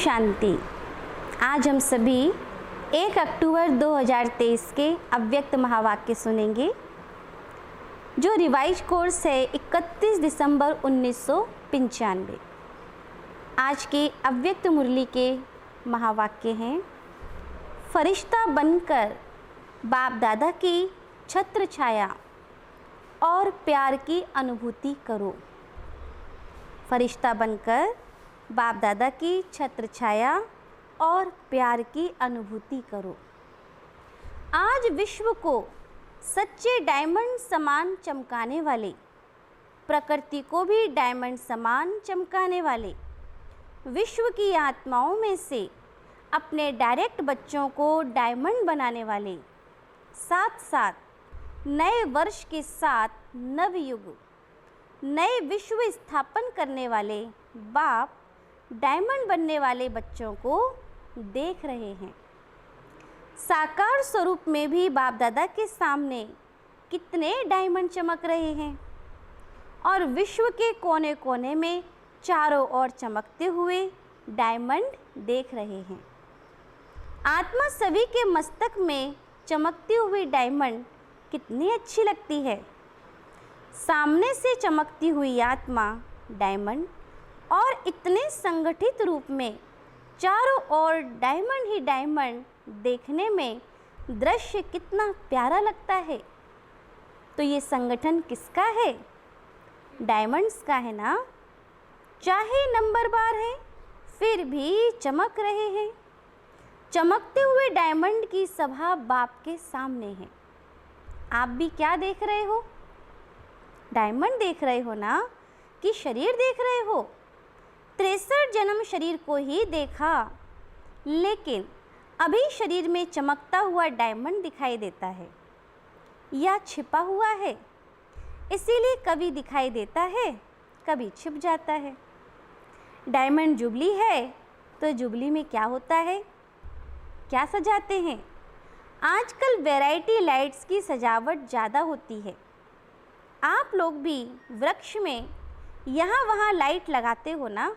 शांति। आज हम सभी 1 अक्टूबर 2023 के अव्यक्त महावाक्य सुनेंगे, जो रिवाइज कोर्स है 31 दिसंबर 1995। आज के अव्यक्त मुरली के महावाक्य हैं, फरिश्ता बनकर बाप दादा की छत्र छाया और प्यार की अनुभूति करो। फरिश्ता बनकर बाप दादा की छत्र छाया और प्यार की अनुभूति करो। आज विश्व को सच्चे डायमंड समान चमकाने वाले, प्रकृति को भी डायमंड समान चमकाने वाले, विश्व की आत्माओं में से अपने डायरेक्ट बच्चों को डायमंड बनाने वाले, साथ साथ नए वर्ष के साथ नवयुग, नए विश्व स्थापन करने वाले बाप डायमंड बनने वाले बच्चों को देख रहे हैं। साकार स्वरूप में भी बाप दादा के सामने कितने डायमंड चमक रहे हैं और विश्व के कोने कोने में चारों ओर चमकते हुए डायमंड देख रहे हैं। आत्मा सभी के मस्तक में चमकती हुई डायमंड कितनी अच्छी लगती है। सामने से चमकती हुई आत्मा डायमंड और इतने संगठित रूप में चारों ओर डायमंड ही डायमंड देखने में दृश्य कितना प्यारा लगता है। तो ये संगठन किसका है? डायमंड्स का है ना। चाहे नंबर बार है फिर भी चमक रहे हैं। चमकते हुए डायमंड की सभा बाप के सामने है। आप भी क्या देख रहे हो? डायमंड देख रहे हो ना, कि शरीर देख रहे हो? 63 जन्म शरीर को ही देखा, लेकिन अभी शरीर में चमकता हुआ डायमंड दिखाई देता है या छिपा हुआ है। इसीलिए कभी दिखाई देता है, कभी छिप जाता है। डायमंड जुबली है तो जुबली में क्या होता है, क्या सजाते हैं? आजकल वैरायटी लाइट्स की सजावट ज़्यादा होती है। आप लोग भी वृक्ष में यहाँ वहाँ लाइट लगाते हो ना।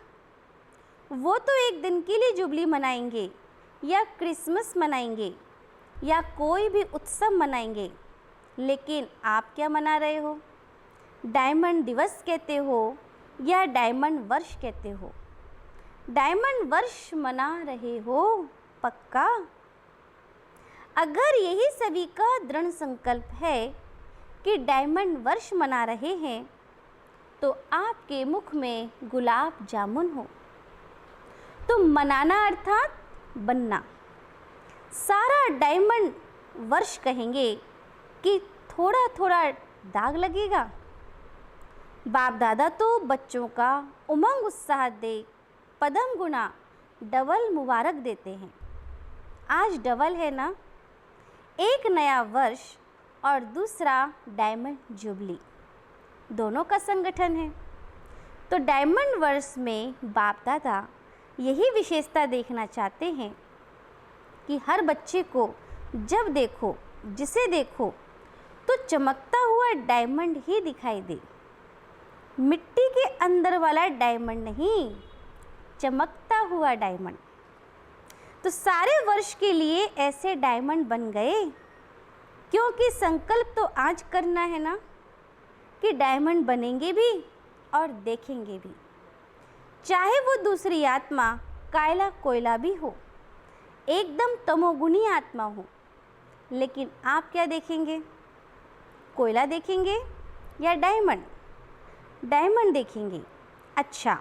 वो तो एक दिन के लिए जुबली मनाएंगे या क्रिसमस मनाएंगे या कोई भी उत्सव मनाएंगे, लेकिन आप क्या मना रहे हो? डायमंड दिवस कहते हो या डायमंड वर्ष कहते हो? डायमंड वर्ष मना रहे हो पक्का? अगर यही सभी का दृढ़ संकल्प है कि डायमंड वर्ष मना रहे हैं, तो आपके मुख में गुलाब जामुन हो। तो मनाना अर्थात बनना। सारा डायमंड वर्ष कहेंगे कि थोड़ा थोड़ा दाग लगेगा। बाप दादा तो बच्चों का उमंग उत्साह देख पदम गुना डबल मुबारक देते हैं। आज डबल है ना, एक नया वर्ष और दूसरा डायमंड जुबली, दोनों का संगठन है। तो डायमंड वर्ष में बाप दादा यही विशेषता देखना चाहते हैं कि हर बच्चे को जब देखो, जिसे देखो, तो चमकता हुआ डायमंड ही दिखाई दे। मिट्टी के अंदर वाला डायमंड नहीं, चमकता हुआ डायमंड। तो सारे वर्ष के लिए ऐसे डायमंड बन गए, क्योंकि संकल्प तो आज करना है ना कि डायमंड बनेंगे भी और देखेंगे भी। चाहे वो दूसरी आत्मा कायला कोयला भी हो, एकदम तमोगुनी आत्मा हो, लेकिन आप क्या देखेंगे? कोयला देखेंगे या डायमंड? डायमंड देखेंगे। अच्छा,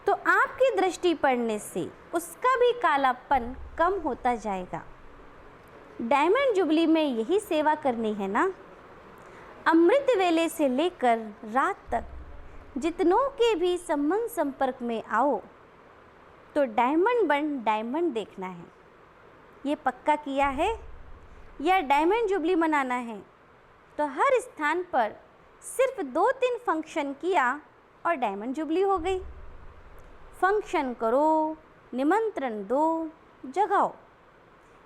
तो आपकी दृष्टि पड़ने से उसका भी कालापन कम होता जाएगा। डायमंड जुबली में यही सेवा करनी है ना। अमृत वेले से लेकर रात तक जितनों के भी संबंध संपर्क में आओ, तो डायमंड बन डायमंड देखना है। ये पक्का किया है या डायमंड जुबली मनाना है? तो हर स्थान पर सिर्फ 2-3 फंक्शन किया और डायमंड जुबली हो गई। फंक्शन करो, निमंत्रण दो, जगाओ,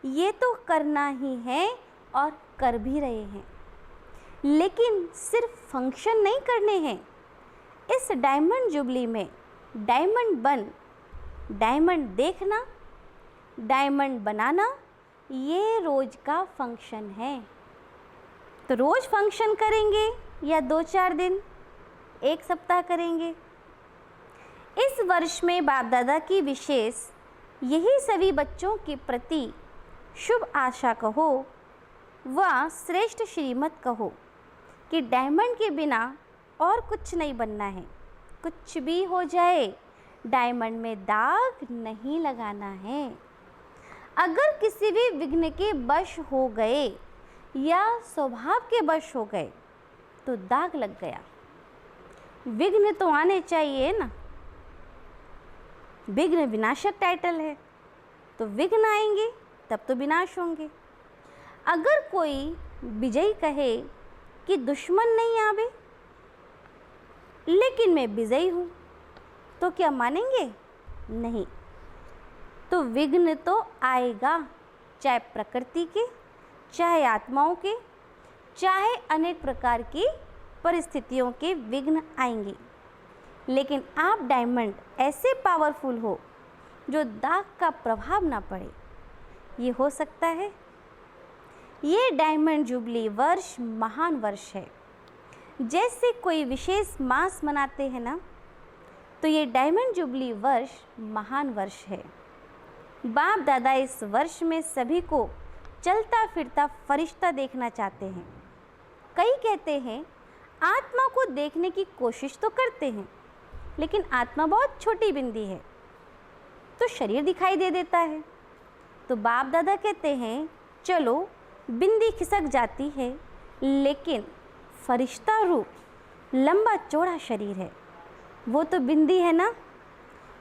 ये तो करना ही है और कर भी रहे हैं। लेकिन सिर्फ फंक्शन नहीं करने हैं। इस डायमंड जुबली में डायमंड बन डायमंड देखना, डायमंड बनाना, ये रोज़ का फंक्शन है। तो रोज़ फंक्शन करेंगे या 2-4 दिन, 1 सप्ताह करेंगे? इस वर्ष में बाप दादा की विशेष यही सभी बच्चों के प्रति शुभ आशा कहो व श्रेष्ठ श्रीमत कहो कि डायमंड के बिना और कुछ नहीं बनना है। कुछ भी हो जाए, डायमंड में दाग नहीं लगाना है। अगर किसी भी विघ्न के वश हो गए या स्वभाव के वश हो गए तो दाग लग गया। विघ्न तो आने चाहिए ना। विघ्न विनाशक टाइटल है, तो विघ्न आएंगे तब तो विनाश होंगे। अगर कोई विजयी कहे कि दुश्मन नहीं आवे लेकिन मैं विजयी हूँ, तो क्या मानेंगे? नहीं। तो विघ्न तो आएगा, चाहे प्रकृति के, चाहे आत्माओं के, चाहे अनेक प्रकार की परिस्थितियों के विघ्न आएंगे। लेकिन आप डायमंड ऐसे पावरफुल हो जो दाग का प्रभाव ना पड़े, ये हो सकता है। ये डायमंड जुबली वर्ष महान वर्ष है। जैसे कोई विशेष मास मनाते हैं ना, तो ये डायमंड जुबली वर्ष महान वर्ष है। बाप दादा इस वर्ष में सभी को चलता फिरता फरिश्ता देखना चाहते हैं। कई कहते हैं आत्मा को देखने की कोशिश तो करते हैं, लेकिन आत्मा बहुत छोटी बिंदी है, तो शरीर दिखाई दे देता है। तो बाप दादा कहते हैं चलो बिंदी खिसक जाती है, लेकिन फरिश्ता रूप लंबा चौड़ा शरीर है, वो तो बिंदी है ना।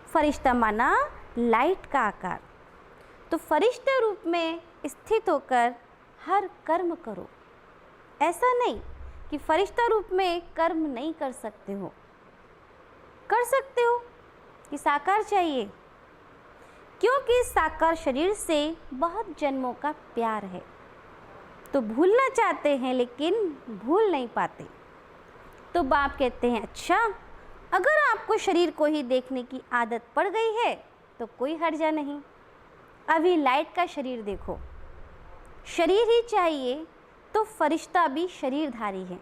फरिश्ता माना लाइट का आकार। तो फरिश्ते रूप में स्थित होकर हर कर्म करो। ऐसा नहीं कि फरिश्ता रूप में कर्म नहीं कर सकते हो, कर सकते हो कि साकार चाहिए, क्योंकि साकार शरीर से बहुत जन्मों का प्यार है। तो भूलना चाहते हैं लेकिन भूल नहीं पाते। तो बाप कहते हैं अच्छा, अगर आपको शरीर को ही देखने की आदत पड़ गई है तो कोई हर्जा नहीं। अभी लाइट का शरीर देखो, शरीर ही चाहिए तो फरिश्ता भी शरीरधारी है।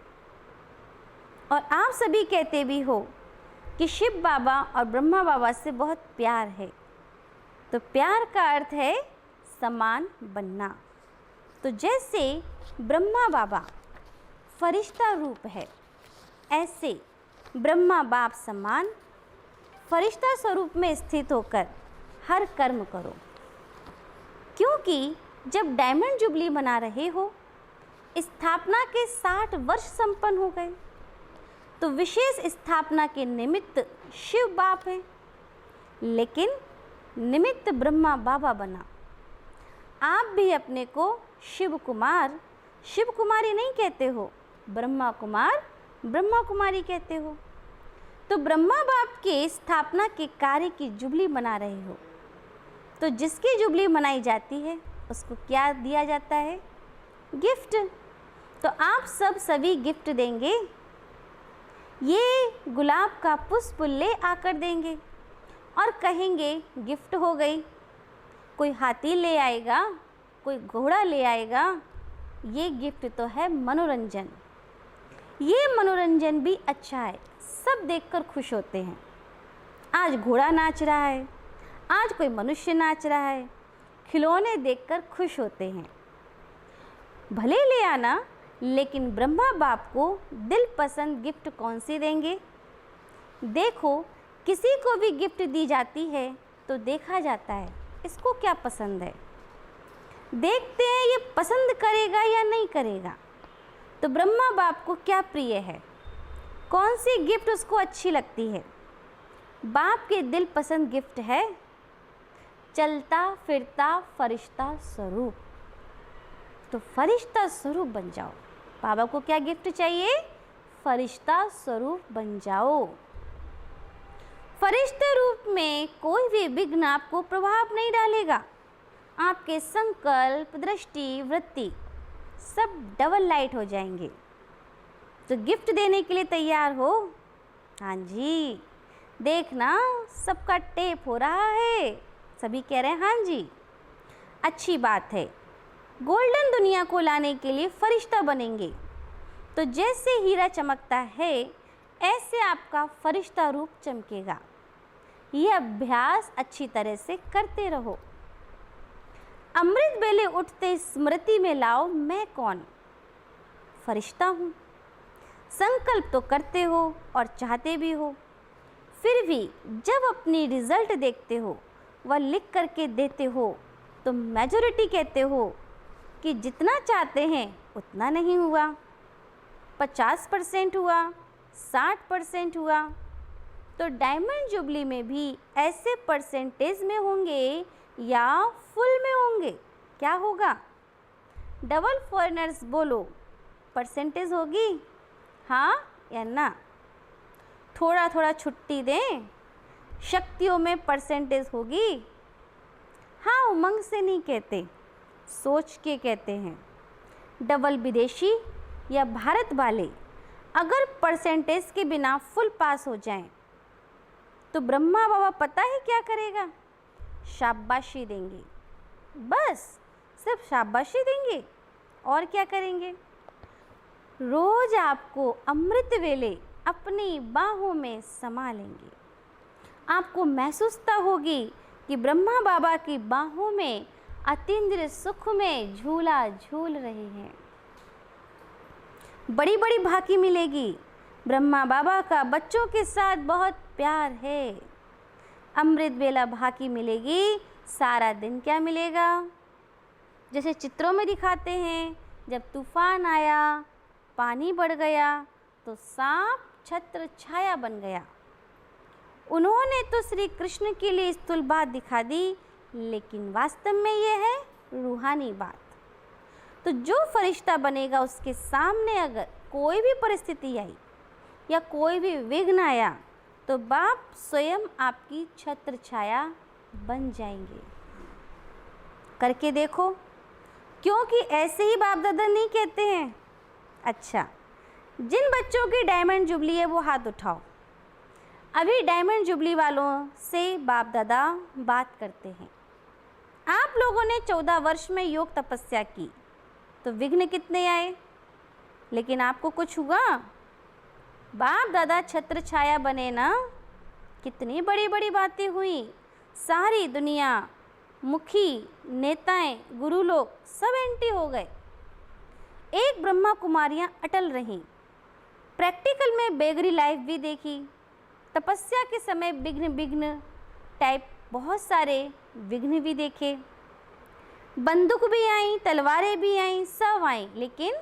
और आप सभी कहते भी हो कि शिव बाबा और ब्रह्मा बाबा से बहुत प्यार है। तो प्यार का अर्थ है समान बनना। तो जैसे ब्रह्मा बाबा फरिश्ता रूप है, ऐसे ब्रह्मा बाप समान फरिश्ता स्वरूप में स्थित होकर हर कर्म करो। क्योंकि जब डायमंड जुबली मना रहे हो, स्थापना के 60 वर्ष संपन्न हो गए, तो विशेष स्थापना के निमित्त शिव बाप है, लेकिन निमित्त ब्रह्मा बाबा बना। आप भी अपने को शिव कुमार, शिव कुमारी नहीं कहते हो, ब्रह्मा कुमार, ब्रह्मा कुमारी कहते हो। तो ब्रह्मा बाप के स्थापना के कार्य की जुबली मना रहे हो। तो जिसकी जुबली मनाई जाती है उसको क्या दिया जाता है? गिफ्ट। तो आप सभी गिफ्ट देंगे। ये गुलाब का पुष्प ले आकर देंगे और कहेंगे गिफ्ट हो गई। कोई हाथी ले आएगा, कोई घोड़ा ले आएगा। ये गिफ्ट तो है मनोरंजन। ये मनोरंजन भी अच्छा है, सब देखकर खुश होते हैं। आज घोड़ा नाच रहा है, आज कोई मनुष्य नाच रहा है, खिलौने देखकर खुश होते हैं। भले ले आना, लेकिन ब्रह्मा बाप को दिल पसंद गिफ्ट कौन सी देंगे? देखो, किसी को भी गिफ्ट दी जाती है तो देखा जाता है इसको क्या पसंद है। देखते हैं ये पसंद करेगा या नहीं करेगा। तो ब्रह्मा बाप को क्या प्रिय है, कौन सी गिफ्ट उसको अच्छी लगती है? बाप के दिल पसंद गिफ्ट है चलता फिरता फरिश्ता स्वरूप। तो फरिश्ता स्वरूप बन जाओ। बाबा को क्या गिफ्ट चाहिए? फरिश्ता स्वरूप बन जाओ। फरिश्ते रूप में कोई भी विघ्न आपको प्रभाव नहीं डालेगा। आपके संकल्प, दृष्टि, वृत्ति सब डबल लाइट हो जाएंगे। तो गिफ्ट देने के लिए तैयार हो? हाँ जी, देखना सबका टेप हो रहा है। सभी कह रहे हैं हाँ जी, अच्छी बात है। गोल्डन दुनिया को लाने के लिए फरिश्ता बनेंगे। तो जैसे हीरा चमकता है ऐसे आपका फरिश्ता रूप चमकेगा। यह अभ्यास अच्छी तरह से करते रहो। अमृत वेले उठते स्मृति में लाओ, मैं कौन? फरिश्ता हूँ। संकल्प तो करते हो और चाहते भी हो, फिर भी जब अपनी रिजल्ट देखते हो वह लिख करके देते हो तो मेजॉरिटी कहते हो कि जितना चाहते हैं उतना नहीं हुआ, 50% हुआ, 60% हुआ। तो डायमंड जुबली में भी ऐसे परसेंटेज में होंगे या फुल में होंगे? क्या होगा? डबल फॉरेनर्स बोलो, परसेंटेज होगी हाँ या ना? थोड़ा थोड़ा छुट्टी दें, शक्तियों में परसेंटेज होगी? हाँ, उमंग से नहीं कहते, सोच के कहते हैं। डबल विदेशी या भारत वाले अगर परसेंटेज के बिना फुल पास हो जाएं तो ब्रह्मा बाबा पता है क्या करेगा? शाबाशी देंगे। बस सिर्फ शाबाशी देंगे और क्या करेंगे? रोज आपको अमृत वेले अपनी बाहों में समा लेंगे। आपको महसूसता होगी कि ब्रह्मा बाबा की बाहों में अतीन्द्रिय सुख में झूला झूल रहे हैं। बड़ी बड़ी भाकी मिलेगी। ब्रह्मा बाबा का बच्चों के साथ बहुत प्यार है। अमृत वेला भाकी मिलेगी। सारा दिन क्या मिलेगा? जैसे चित्रों में दिखाते हैं, जब तूफान आया, पानी बढ़ गया तो सांप छत्र छाया बन गया। उन्होंने तो श्री कृष्ण के लिए स्थूल बात दिखा दी, लेकिन वास्तव में यह है रूहानी बात। तो जो फरिश्ता बनेगा उसके सामने अगर कोई भी परिस्थिति आई या कोई भी विघ्न आया तो बाप स्वयं आपकी छत्र छाया बन जाएंगे। करके देखो, क्योंकि ऐसे ही बाप दादा नहीं कहते हैं। अच्छा, जिन बच्चों की डायमंड जुबली है वो हाथ उठाओ। अभी डायमंड जुबली वालों से बाप दादा बात करते हैं। आप लोगों ने 14 वर्ष में योग तपस्या की तो विघ्न कितने आए, लेकिन आपको कुछ हुआ? बाप दादा छत्र छाया बने ना, कितनी बड़ी बड़ी बातें हुई। सारी दुनिया, मुखी, नेताएं, गुरु लोग सब एंटी हो गए। एक ब्रह्मा कुमारियां अटल रहीं। प्रैक्टिकल में बेगरी लाइफ भी देखी। तपस्या के समय विघ्न टाइप बहुत सारे विघ्न भी देखे। बंदूक भी आई, तलवारें भी आई, सब आई, लेकिन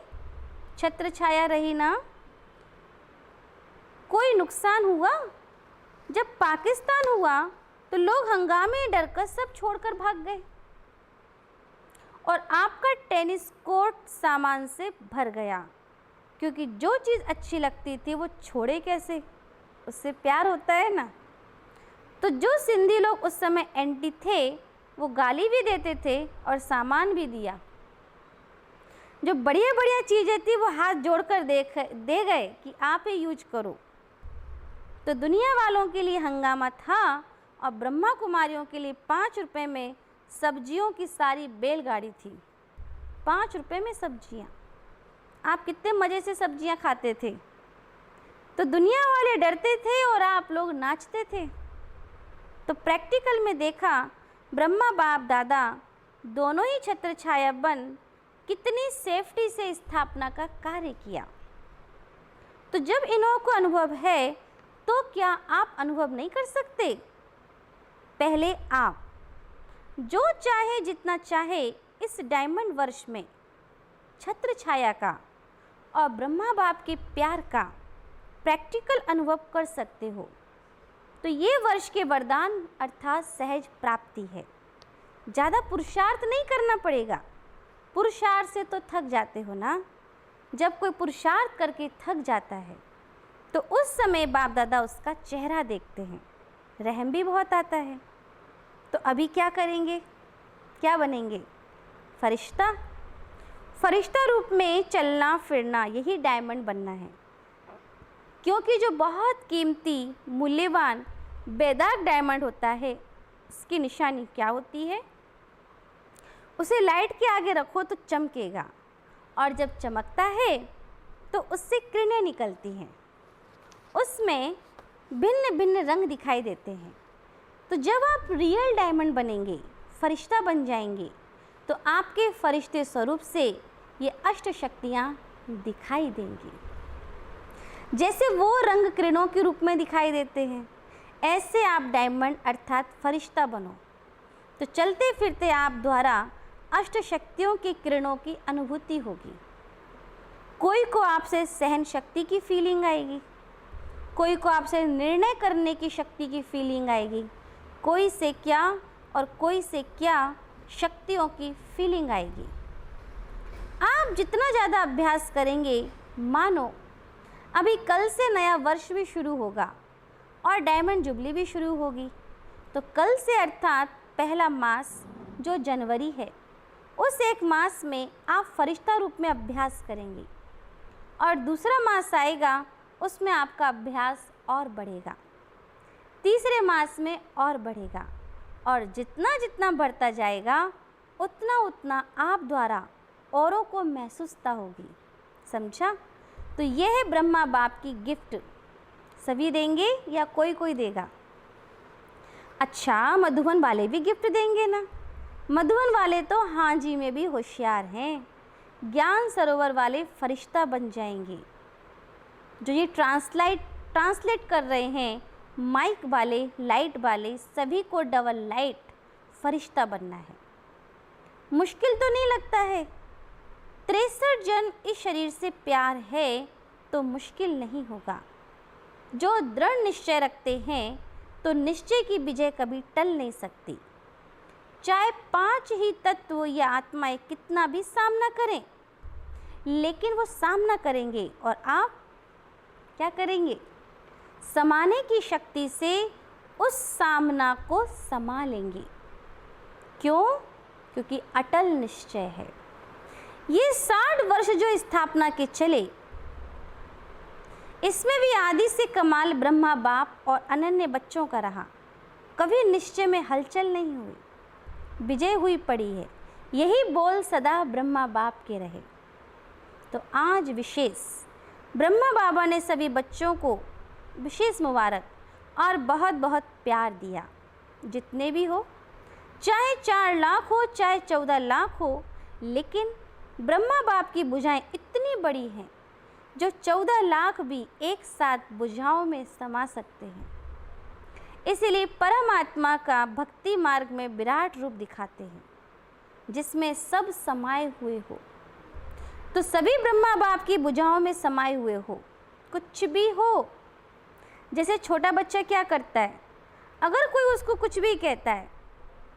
छत्र छाया रही ना। कोई नुकसान हुआ? जब पाकिस्तान हुआ तो लोग हंगामे डर कर सब छोड़कर भाग गए और आपका टेनिस कोर्ट सामान से भर गया, क्योंकि जो चीज़ अच्छी लगती थी वो छोड़े कैसे? उससे प्यार होता है ना। तो जो सिंधी लोग उस समय एंटी थे वो गाली भी देते थे और सामान भी दिया। जो बढ़िया बढ़िया चीज़ें थी वो हाथ जोड़कर दे गए कि आप ही यूज करो। तो दुनिया वालों के लिए हंगामा था और ब्रह्मा कुमारियों के लिए 5 रुपए में सब्जियों की सारी बैलगाड़ी थी। 5 रुपए में सब्जियां। आप कितने मज़े से सब्जियां खाते थे। तो दुनिया वाले डरते थे और आप लोग नाचते थे। तो प्रैक्टिकल में देखा, ब्रह्मा बाप दादा दोनों ही छत्र छाया बन कितनी सेफ्टी से स्थापना का कार्य किया। तो जब इन्हों को अनुभव है तो क्या आप अनुभव नहीं कर सकते? पहले आप जो चाहे जितना चाहे इस डायमंड वर्ष में छत्र छाया का और ब्रह्मा बाप के प्यार का प्रैक्टिकल अनुभव कर सकते हो। तो ये वर्ष के वरदान अर्थात सहज प्राप्ति है। ज़्यादा पुरुषार्थ नहीं करना पड़ेगा। पुरुषार्थ से तो थक जाते हो ना। जब कोई पुरुषार्थ करके थक जाता है तो उस समय बाप दादा उसका चेहरा देखते हैं, रहम भी बहुत आता है। तो अभी क्या करेंगे? क्या बनेंगे? फरिश्ता। फरिश्ता रूप में चलना फिरना, यही डायमंड बनना है। क्योंकि जो बहुत कीमती, मूल्यवान बेदाग डायमंड होता है, उसकी निशानी क्या होती है? उसे लाइट के आगे रखो तो चमकेगा, और जब चमकता है तो उससे किरणें निकलती हैं, उसमें भिन्न भिन्न रंग दिखाई देते हैं। तो जब आप रियल डायमंड बनेंगे, फरिश्ता बन जाएंगे, तो आपके फरिश्ते स्वरूप से ये अष्ट शक्तियाँ दिखाई देंगी। जैसे वो रंग किरणों के रूप में दिखाई देते हैं, ऐसे आप डायमंड अर्थात फरिश्ता बनो, तो चलते फिरते आप द्वारा अष्ट शक्तियों की किरणों की अनुभूति होगी। कोई को आपसे सहन शक्ति की फीलिंग आएगी, कोई को आपसे निर्णय करने की शक्ति की फीलिंग आएगी, कोई से क्या और कोई से क्या शक्तियों की फीलिंग आएगी। आप जितना ज़्यादा अभ्यास करेंगे, मानो अभी कल से नया वर्ष भी शुरू होगा और डायमंड जुबली भी शुरू होगी, तो कल से अर्थात पहला मास जो जनवरी है, उस एक मास में आप फरिश्ता रूप में अभ्यास करेंगे, और दूसरा मास आएगा, उसमें आपका अभ्यास और बढ़ेगा, तीसरे मास में और बढ़ेगा, और जितना जितना बढ़ता जाएगा उतना उतना आप द्वारा औरों को महसूसता होगी। समझा? तो यह है ब्रह्मा बाप की गिफ्ट। सभी देंगे या कोई कोई देगा? अच्छा, मधुबन वाले भी गिफ्ट देंगे ना? मधुबन वाले तो हाँ जी में भी होशियार हैं। ज्ञान सरोवर वाले फरिश्ता बन जाएंगे। जो ये ट्रांसलेट कर रहे हैं, माइक वाले, लाइट वाले, सभी को डबल लाइट फरिश्ता बनना है। मुश्किल तो नहीं लगता है? 63 जन इस शरीर से प्यार है तो मुश्किल नहीं होगा। जो दृढ़ निश्चय रखते हैं तो निश्चय की विजय कभी टल नहीं सकती। चाहे 5 ही तत्व या आत्माएं कितना भी सामना करें, लेकिन वो सामना करेंगे और आप क्या करेंगे? समाने की शक्ति से उस सामना को समा लेंगे। क्यों? क्योंकि अटल निश्चय है। ये 60 वर्ष जो स्थापना के चले, इसमें भी आदि से कमाल ब्रह्मा बाप और अनन्य बच्चों का रहा। कभी निश्चय में हलचल नहीं हुई, विजय हुई पड़ी है। यही बोल सदा ब्रह्मा बाप के रहे। तो आज विशेष ब्रह्मा बाबा ने सभी बच्चों को विशेष मुबारक और बहुत बहुत प्यार दिया। जितने भी हो, चाहे 4 लाख हो, चाहे 14 लाख हो, लेकिन ब्रह्मा बाप की भुजाएं इतनी बड़ी हैं जो 14 लाख भी एक साथ भुजाओं में समा सकते हैं। इसीलिए परमात्मा का भक्ति मार्ग में विराट रूप दिखाते हैं, जिसमें सब समाये हुए हो। तो सभी ब्रह्मा बाप की भुजाओं में समाये हुए हो। कुछ भी हो, जैसे छोटा बच्चा क्या करता है, अगर कोई उसको कुछ भी कहता है,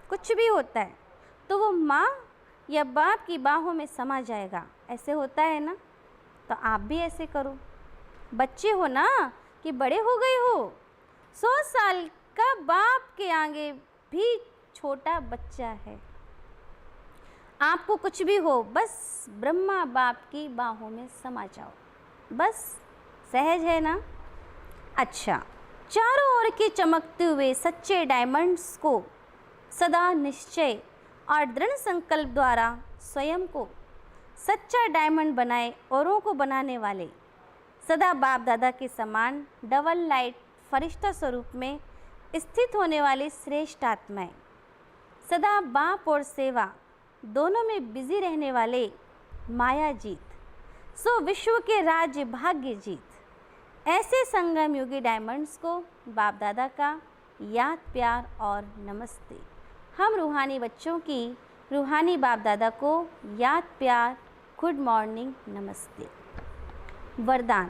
कुछ भी होता है, तो वो माँ या बाप की बाहों में समा जाएगा। ऐसे होता है ना? तो आप भी ऐसे करो। बच्चे हो ना कि बड़े हो गए हो, 100 साल का बाप के आगे भी छोटा बच्चा है। आपको कुछ भी हो, बस ब्रह्मा बाप की बाहों में समा जाओ। बस सहज है ना? अच्छा, चारों ओर के चमकते हुए सच्चे डायमंड्स को सदा निश्चय और दृढ़ संकल्प द्वारा स्वयं को सच्चा डायमंड बनाए औरों को बनाने वाले सदा बाप दादा के समान डबल लाइट फरिश्ता स्वरूप में स्थित होने वाले श्रेष्ठ आत्माएं, सदा बाप और सेवा दोनों में बिजी रहने वाले माया जीत, सो विश्व के राज्य भाग्य जीत, ऐसे संगम युगी डायमंड्स को बाप दादा का याद प्यार और नमस्ते। हम रूहानी बच्चों की रूहानी बाप दादा को याद प्यार, गुड मॉर्निंग, नमस्ते। वरदान: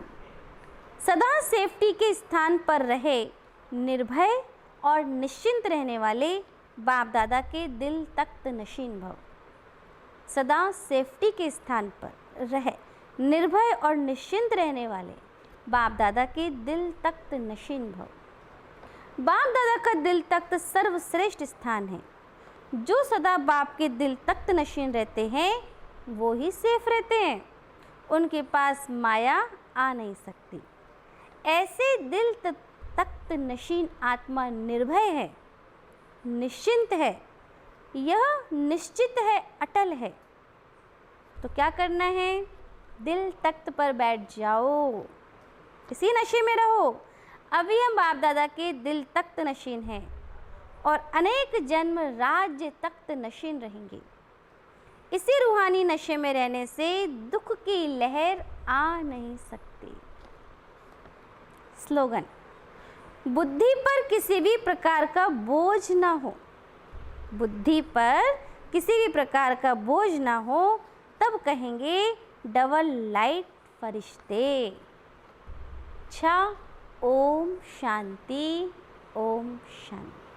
सदा सेफ्टी के स्थान पर रहे, निर्भय और निश्चिंत रहने वाले बाप दादा के दिल तख्त नशीन भव। सदा सेफ्टी के स्थान पर रहे, निर्भय और निश्चिंत रहने वाले बाप दादा के दिल तख्त नशीन भव। बाप दादा का दिल तख्त सर्वश्रेष्ठ स्थान है। जो सदा बाप के दिल तख्त नशीन रहते हैं वो ही सेफ रहते हैं, उनके पास माया आ नहीं सकती। ऐसे दिल तख्त नशीन आत्मा निर्भय है, निश्चिंत है, यह निश्चित है, अटल है। तो क्या करना है? दिल तख्त पर बैठ जाओ, इसी नशे में रहो। अभी हम बाप दादा के दिल तख्त नशीन हैं और अनेक जन्म राज्य तख्त नशीन रहेंगे। इसी रूहानी नशे में रहने से दुख की लहर आ नहीं सकती। स्लोगन: बुद्धि पर किसी भी प्रकार का बोझ ना हो, बुद्धि पर किसी भी प्रकार का बोझ ना हो, तब कहेंगे डबल लाइट फरिश्ते। अच्छा, ओम शांति, ओम शांति।